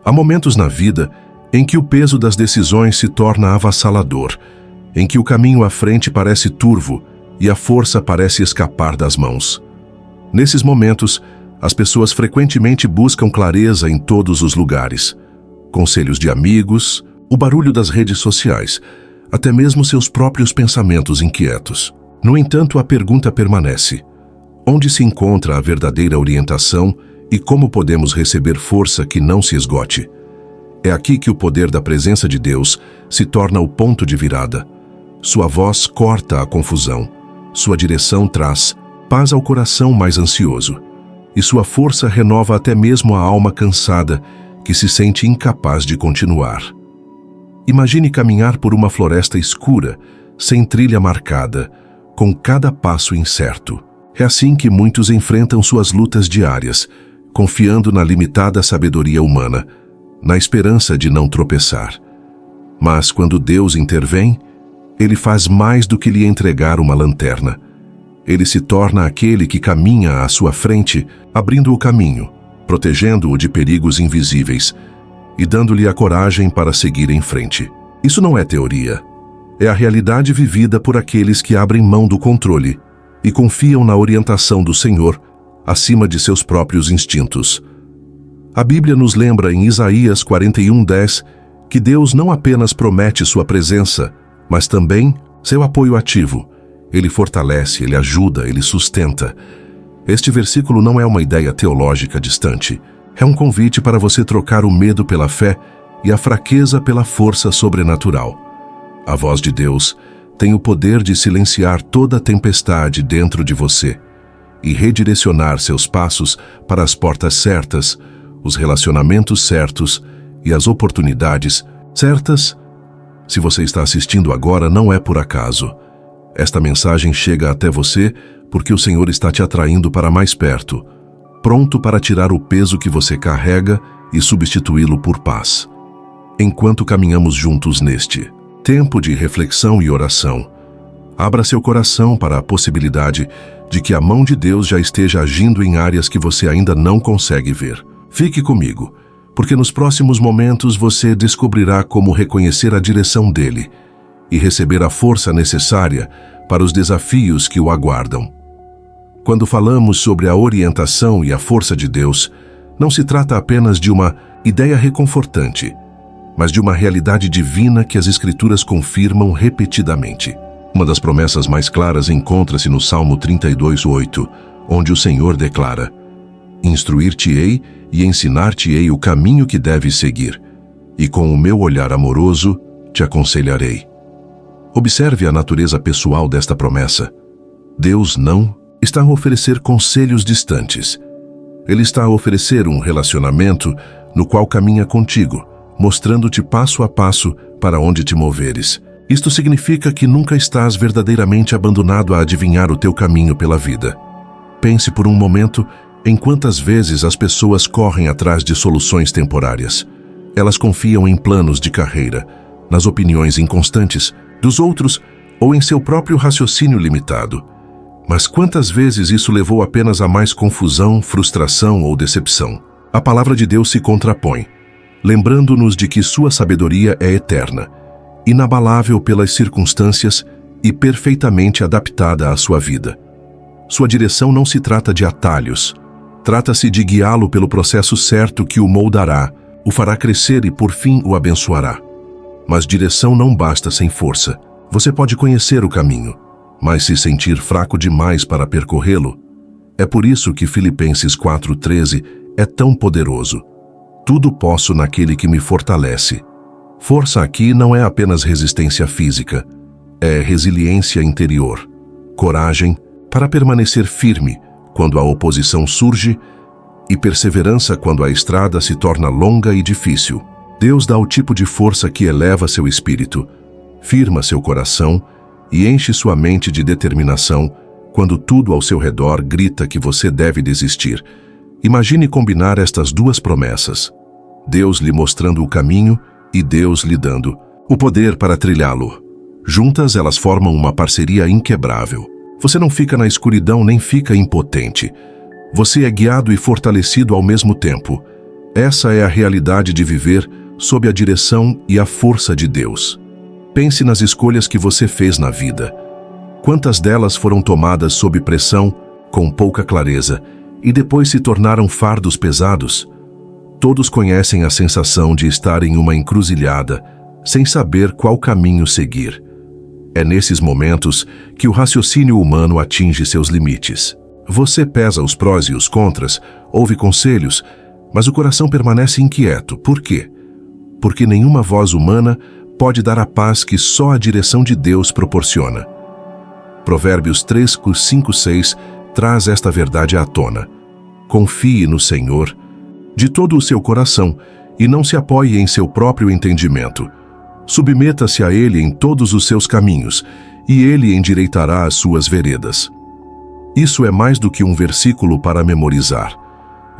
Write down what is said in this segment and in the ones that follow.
Há momentos na vida em que o peso das decisões se torna avassalador, em que o caminho à frente parece turvo e a força parece escapar das mãos. Nesses momentos, as pessoas frequentemente buscam clareza em todos os lugares. Conselhos de amigos, o barulho das redes sociais, até mesmo seus próprios pensamentos inquietos. No entanto, a pergunta permanece: onde se encontra a verdadeira orientação e como podemos receber força que não se esgote? É aqui que o poder da presença de Deus se torna o ponto de virada. Sua voz corta a confusão, sua direção traz paz ao coração mais ansioso, e sua força renova até mesmo a alma cansada que se sente incapaz de continuar. Imagine caminhar por uma floresta escura, sem trilha marcada, com cada passo incerto. É assim que muitos enfrentam suas lutas diárias, confiando na limitada sabedoria humana, na esperança de não tropeçar. Mas quando Deus intervém, Ele faz mais do que lhe entregar uma lanterna. Ele se torna aquele que caminha à sua frente, abrindo o caminho, protegendo-o de perigos invisíveis e dando-lhe a coragem para seguir em frente. Isso não é teoria. É a realidade vivida por aqueles que abrem mão do controle e confiam na orientação do Senhor acima de seus próprios instintos. A Bíblia nos lembra em Isaías 41:10 que Deus não apenas promete sua presença, mas também seu apoio ativo. Ele fortalece, Ele ajuda, Ele sustenta. Este versículo não é uma ideia teológica distante. É um convite para você trocar o medo pela fé e a fraqueza pela força sobrenatural. A voz de Deus tem o poder de silenciar toda a tempestade dentro de você e redirecionar seus passos para as portas certas, os relacionamentos certos e as oportunidades certas. Se você está assistindo agora, não é por acaso. Esta mensagem chega até você porque o Senhor está te atraindo para mais perto, pronto para tirar o peso que você carrega e substituí-lo por paz. Enquanto caminhamos juntos neste tempo de reflexão e oração, abra seu coração para a possibilidade de que a mão de Deus já esteja agindo em áreas que você ainda não consegue ver. Fique comigo, porque nos próximos momentos você descobrirá como reconhecer a direção dele e receber a força necessária para os desafios que o aguardam. Quando falamos sobre a orientação e a força de Deus, não se trata apenas de uma ideia reconfortante, mas de uma realidade divina que as Escrituras confirmam repetidamente. Uma das promessas mais claras encontra-se no Salmo 32:8, onde o Senhor declara: instruir-te-ei e ensinar-te-ei o caminho que deves seguir, e com o meu olhar amoroso te aconselharei. Observe a natureza pessoal desta promessa. Deus não está a oferecer conselhos distantes. Ele está a oferecer um relacionamento no qual caminha contigo, mostrando-te passo a passo para onde te moveres. Isto significa que nunca estás verdadeiramente abandonado a adivinhar o teu caminho pela vida. Pense por um momento em quantas vezes as pessoas correm atrás de soluções temporárias. Elas confiam em planos de carreira, nas opiniões inconstantes dos outros ou em seu próprio raciocínio limitado. Mas quantas vezes isso levou apenas a mais confusão, frustração ou decepção? A palavra de Deus se contrapõe, lembrando-nos de que sua sabedoria é eterna, inabalável pelas circunstâncias e perfeitamente adaptada à sua vida. Sua direção não se trata de atalhos, trata-se de guiá-lo pelo processo certo que o moldará, o fará crescer e por fim o abençoará. Mas direção não basta sem força. Você pode conhecer o caminho, mas se sentir fraco demais para percorrê-lo. É por isso que Filipenses 4:13 é tão poderoso. Tudo posso naquele que me fortalece. Força aqui não é apenas resistência física, é resiliência interior, coragem para permanecer firme quando a oposição surge e perseverança quando a estrada se torna longa e difícil. Deus dá o tipo de força que eleva seu espírito, firma seu coração e enche sua mente de determinação quando tudo ao seu redor grita que você deve desistir. Imagine combinar estas duas promessas: Deus lhe mostrando o caminho e Deus lhe dando o poder para trilhá-lo. Juntas elas formam uma parceria inquebrável. Você não fica na escuridão nem fica impotente. Você é guiado e fortalecido ao mesmo tempo. Essa é a realidade de viver sob a direção e a força de Deus. Pense nas escolhas que você fez na vida. Quantas delas foram tomadas sob pressão, com pouca clareza, e depois se tornaram fardos pesados? Todos conhecem a sensação de estar em uma encruzilhada, sem saber qual caminho seguir. É nesses momentos que o raciocínio humano atinge seus limites. Você pesa os prós e os contras, ouve conselhos, mas o coração permanece inquieto. Por quê? Porque nenhuma voz humana pode dar a paz que só a direção de Deus proporciona. Provérbios 3, 5, 6 traz esta verdade à tona. Confie no Senhor de todo o seu coração e não se apoie em seu próprio entendimento. Submeta-se a Ele em todos os seus caminhos, e Ele endireitará as suas veredas. Isso é mais do que um versículo para memorizar.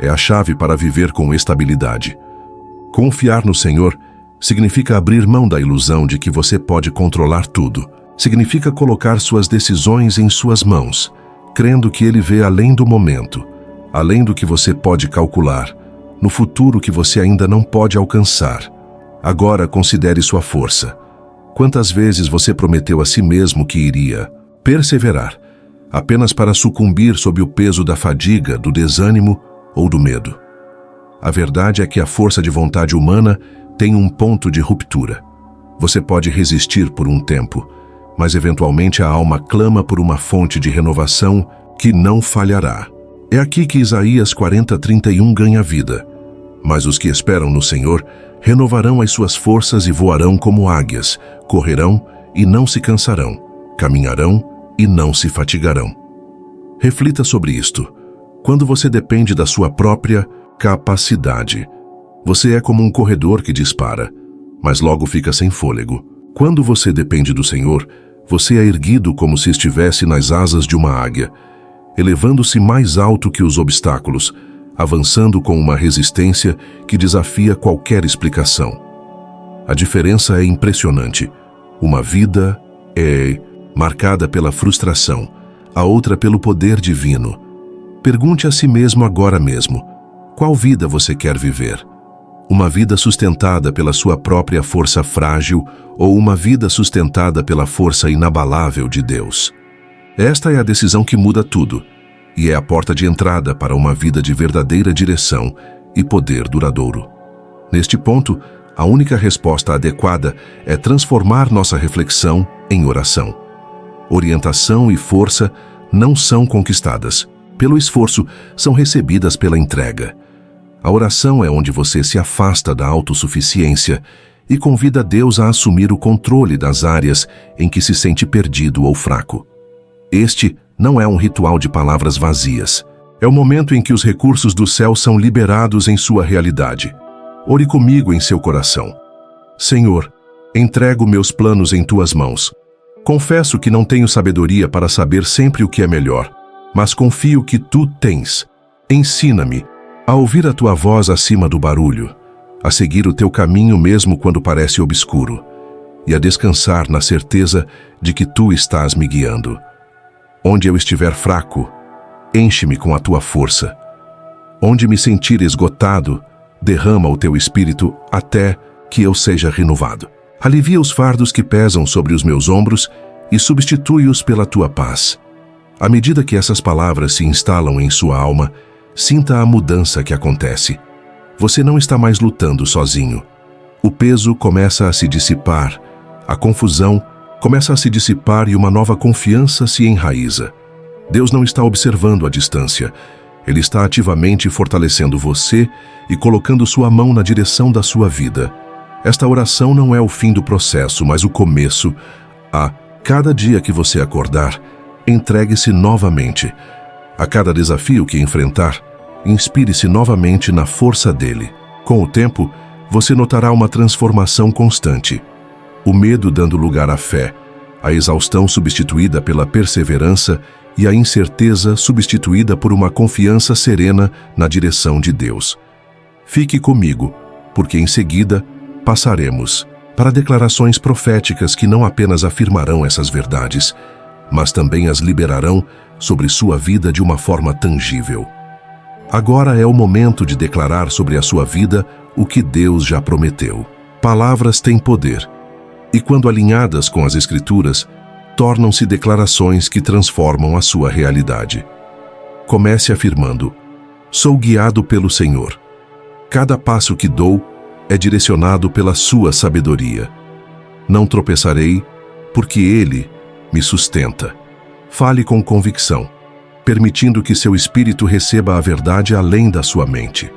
É a chave para viver com estabilidade. Confiar no Senhor significa abrir mão da ilusão de que você pode controlar tudo. Significa colocar suas decisões em suas mãos, crendo que Ele vê além do momento, além do que você pode calcular, no futuro que você ainda não pode alcançar. Agora considere sua força. Quantas vezes você prometeu a si mesmo que iria perseverar, apenas para sucumbir sob o peso da fadiga, do desânimo ou do medo? A verdade é que a força de vontade humana tem um ponto de ruptura. Você pode resistir por um tempo, mas eventualmente a alma clama por uma fonte de renovação que não falhará. É aqui que Isaías 40:31 ganha vida. Mas os que esperam no Senhor renovarão as suas forças e voarão como águias, correrão e não se cansarão, caminharão e não se fatigarão. Reflita sobre isto. Quando você depende da sua própria capacidade, você é como um corredor que dispara, mas logo fica sem fôlego. Quando você depende do Senhor, você é erguido como se estivesse nas asas de uma águia, elevando-se mais alto que os obstáculos, avançando com uma resistência que desafia qualquer explicação. A diferença é impressionante. Uma vida é marcada pela frustração, a outra pelo poder divino. Pergunte a si mesmo agora mesmo: qual vida você quer viver? Uma vida sustentada pela sua própria força frágil ou uma vida sustentada pela força inabalável de Deus? Esta é a decisão que muda tudo, e é a porta de entrada para uma vida de verdadeira direção e poder duradouro. Neste ponto, a única resposta adequada é transformar nossa reflexão em oração. Orientação e força não são conquistadas pelo esforço, são recebidas pela entrega. A oração é onde você se afasta da autossuficiência e convida Deus a assumir o controle das áreas em que se sente perdido ou fraco. Este não é um ritual de palavras vazias. É o momento em que os recursos do céu são liberados em sua realidade. Ore comigo em seu coração. Senhor, entrego meus planos em tuas mãos. Confesso que não tenho sabedoria para saber sempre o que é melhor, mas confio que tu tens. Ensina-me a ouvir a tua voz acima do barulho, a seguir o teu caminho mesmo quando parece obscuro, e a descansar na certeza de que tu estás me guiando. Onde eu estiver fraco, enche-me com a tua força. Onde me sentir esgotado, derrama o teu espírito até que eu seja renovado. Alivia os fardos que pesam sobre os meus ombros e substitui-os pela tua paz. À medida que essas palavras se instalam em sua alma, sinta a mudança que acontece. Você não está mais lutando sozinho. O peso começa a se dissipar, a confusão começa a se dissipar e uma nova confiança se enraiza. Deus não está observando à distância. Ele está ativamente fortalecendo você e colocando sua mão na direção da sua vida. Esta oração não é o fim do processo, mas o começo. A cada dia que você acordar, entregue-se novamente. A cada desafio que enfrentar, inspire-se novamente na força dele. Com o tempo, você notará uma transformação constante. O medo dando lugar à fé, a exaustão substituída pela perseverança e a incerteza substituída por uma confiança serena na direção de Deus. Fique comigo, porque em seguida passaremos para declarações proféticas que não apenas afirmarão essas verdades, mas também as liberarão sobre sua vida de uma forma tangível. Agora é o momento de declarar sobre a sua vida o que Deus já prometeu. Palavras têm poder, e quando alinhadas com as Escrituras, tornam-se declarações que transformam a sua realidade. Comece afirmando: sou guiado pelo Senhor. Cada passo que dou é direcionado pela sua sabedoria. Não tropeçarei, porque Ele me sustenta. Fale com convicção, permitindo que seu espírito receba a verdade além da sua mente.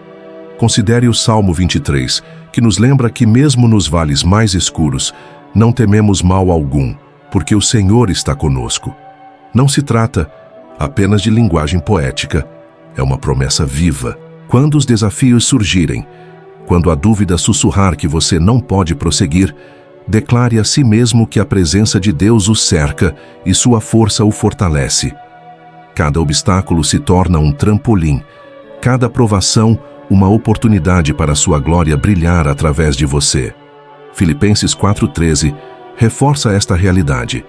Considere o Salmo 23, que nos lembra que mesmo nos vales mais escuros, não tememos mal algum, porque o Senhor está conosco. Não se trata apenas de linguagem poética, é uma promessa viva. Quando os desafios surgirem, quando a dúvida sussurrar que você não pode prosseguir, declare a si mesmo que a presença de Deus o cerca e sua força o fortalece. Cada obstáculo se torna um trampolim, cada provação uma oportunidade para sua glória brilhar através de você. Filipenses 4,13 reforça esta realidade.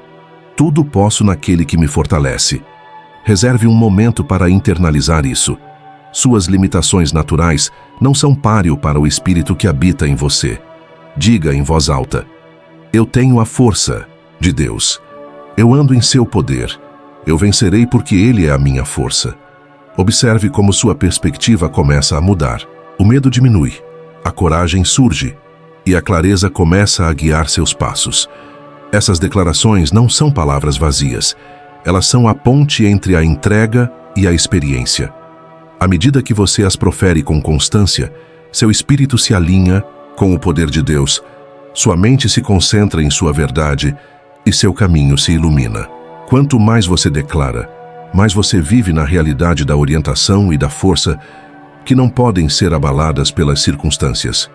Tudo posso naquele que me fortalece. Reserve um momento para internalizar isso. Suas limitações naturais não são páreo para o Espírito que habita em você. Diga em voz alta: eu tenho a força de Deus. Eu ando em seu poder. Eu vencerei porque Ele é a minha força. Observe como sua perspectiva começa a mudar. O medo diminui, a coragem surge e a clareza começa a guiar seus passos. Essas declarações não são palavras vazias. Elas são a ponte entre a entrega e a experiência. À medida que você as profere com constância, seu espírito se alinha com o poder de Deus, sua mente se concentra em sua verdade e seu caminho se ilumina. Quanto mais você declara, mais você vive na realidade da orientação e da força que não podem ser abaladas pelas circunstâncias.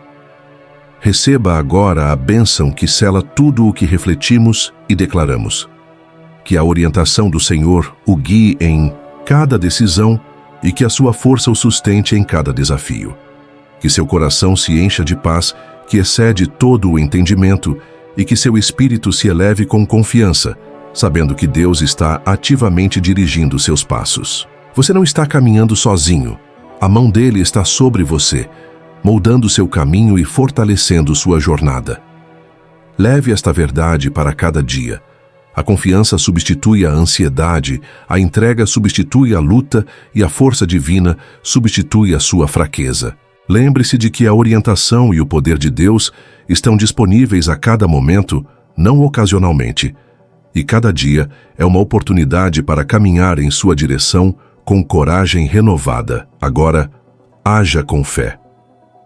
Receba agora a bênção que sela tudo o que refletimos e declaramos. Que a orientação do Senhor o guie em cada decisão e que a sua força o sustente em cada desafio. Que seu coração se encha de paz que excede todo o entendimento e que seu espírito se eleve com confiança, sabendo que Deus está ativamente dirigindo seus passos. Você não está caminhando sozinho. A mão dele está sobre você, moldando seu caminho e fortalecendo sua jornada. Leve esta verdade para cada dia. A confiança substitui a ansiedade, a entrega substitui a luta e a força divina substitui a sua fraqueza. Lembre-se de que a orientação e o poder de Deus estão disponíveis a cada momento, não ocasionalmente. E cada dia é uma oportunidade para caminhar em sua direção com coragem renovada. Agora, haja com fé.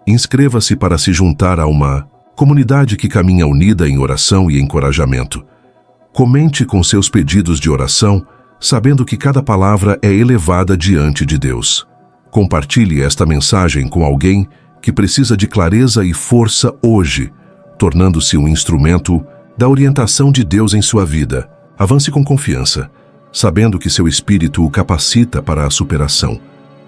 Inscreva-se para se juntar a uma comunidade que caminha unida em oração e encorajamento. Comente com seus pedidos de oração, sabendo que cada palavra é elevada diante de Deus. Compartilhe esta mensagem com alguém que precisa de clareza e força hoje, tornando-se um instrumento da orientação de Deus em sua vida. Avance com confiança, sabendo que seu espírito o capacita para a superação.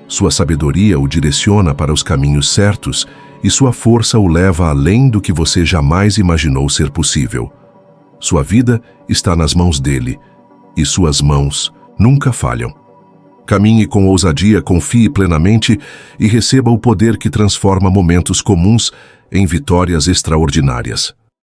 Sua sabedoria o direciona para os caminhos certos e sua força o leva além do que você jamais imaginou ser possível. Sua vida está nas mãos dele, e suas mãos nunca falham. Caminhe com ousadia, confie plenamente e receba o poder que transforma momentos comuns em vitórias extraordinárias.